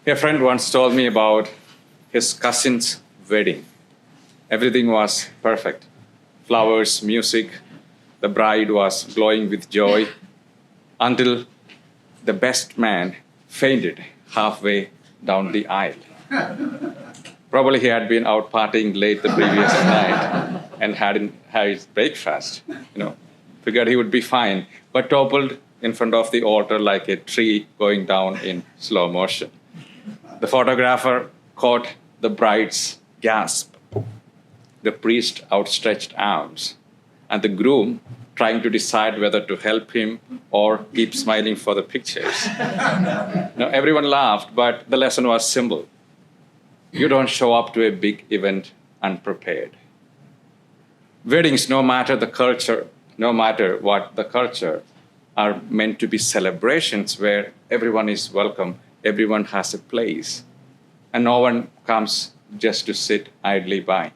A friend once told me about his cousin's wedding. Everything was perfect: flowers, music, the bride was glowing with joy until the best man fainted halfway down the aisle. Probably he had been out partying late the previous night and hadn't had his breakfast. Figured he would be fine, but toppled in front of the altar like a tree going down in slow motion. The photographer caught the bride's gasp, the priest outstretched arms, and the groom trying to decide whether to help him or keep smiling for the pictures. Everyone laughed, but the lesson was simple. You don't show up to a big event unprepared. Weddings, no matter what the culture, are meant to be celebrations where everyone is welcome, everyone has a place, and no one comes just to sit idly by.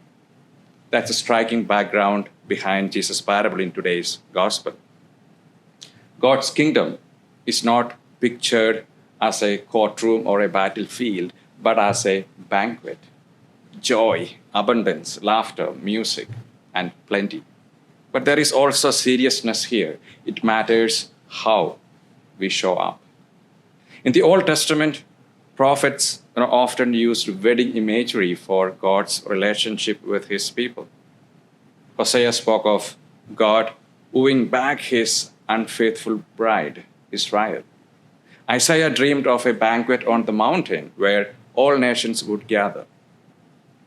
That's a striking background behind Jesus' parable in today's gospel. God's kingdom is not pictured as a courtroom or a battlefield, but as a banquet. Joy, abundance, laughter, music, and plenty. But there is also seriousness here. It matters how we show up. In the Old Testament, prophets often used wedding imagery for God's relationship with his people. Hosea spoke of God wooing back his unfaithful bride, Israel. Isaiah dreamed of a banquet on the mountain where all nations would gather.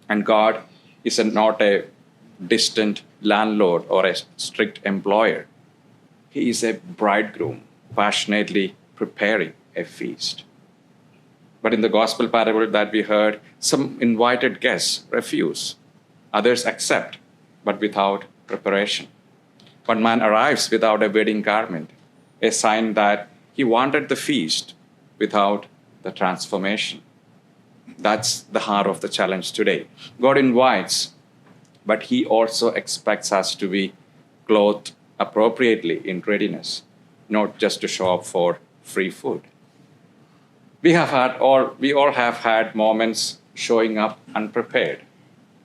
And God is not a distant landlord or a strict employer. He is a bridegroom passionately preparing a feast. But in the gospel parable that we heard, some invited guests refuse. Others accept, but without preparation. One man arrives without a wedding garment, a sign that he wanted the feast without the transformation. That's the heart of the challenge today. God invites, but he also expects us to be clothed appropriately in readiness, not just to show up for free food. We all have had moments showing up unprepared.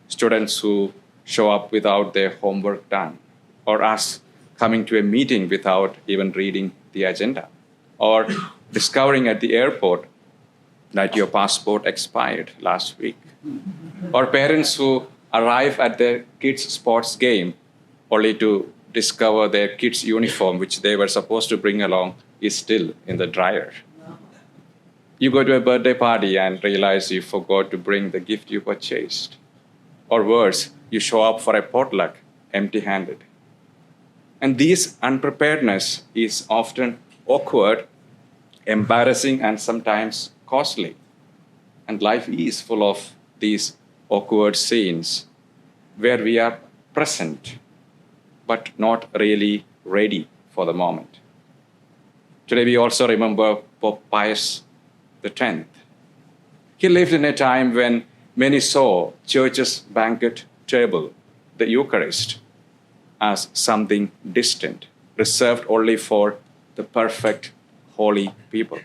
Students who show up without their homework done, or us coming to a meeting without even reading the agenda, or discovering at the airport that your passport expired last week, or parents who arrive at their kids' sports game only to discover their kids' uniform, which they were supposed to bring along, is still in the dryer. You go to a birthday party and realize you forgot to bring the gift you purchased. Or worse, you show up for a potluck empty-handed. And this unpreparedness is often awkward, embarrassing, and sometimes costly. And life is full of these awkward scenes where we are present but not really ready for the moment. Today we also remember Pope Pius X. He lived in a time when many saw church's banquet table, the Eucharist, as something distant, reserved only for the perfect, holy people.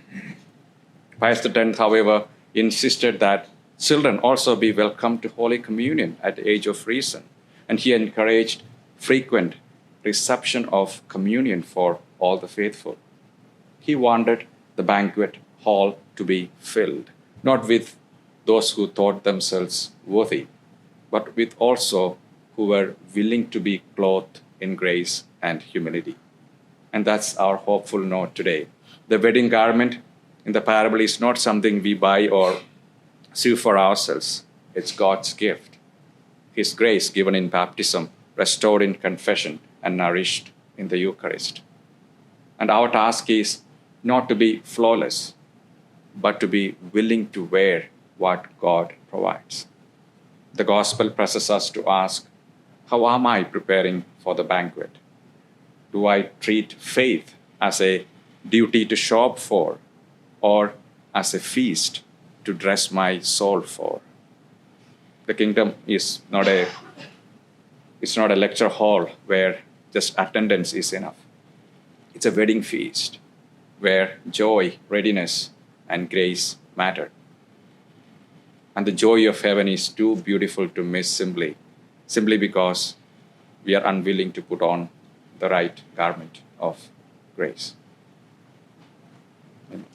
Pius X, however, insisted that children also be welcomed to Holy Communion at the age of reason, and he encouraged frequent reception of communion for all the faithful. He wanted the banquet hall to be filled, not with those who thought themselves worthy, but with also who were willing to be clothed in grace and humility. And that's our hopeful note today. The wedding garment in the parable is not something we buy or sew for ourselves. It's God's gift, His grace given in baptism, restored in confession, and nourished in the Eucharist. And our task is not to be flawless, but to be willing to wear what God provides. The gospel presses us to ask, how am I preparing for the banquet? Do I treat faith as a duty to show up for, or as a feast to dress my soul for? The kingdom is not a lecture hall where just attendance is enough. It's a wedding feast where joy, readiness, and grace matter. And the joy of heaven is too beautiful to miss simply because we are unwilling to put on the right garment of grace. Amen.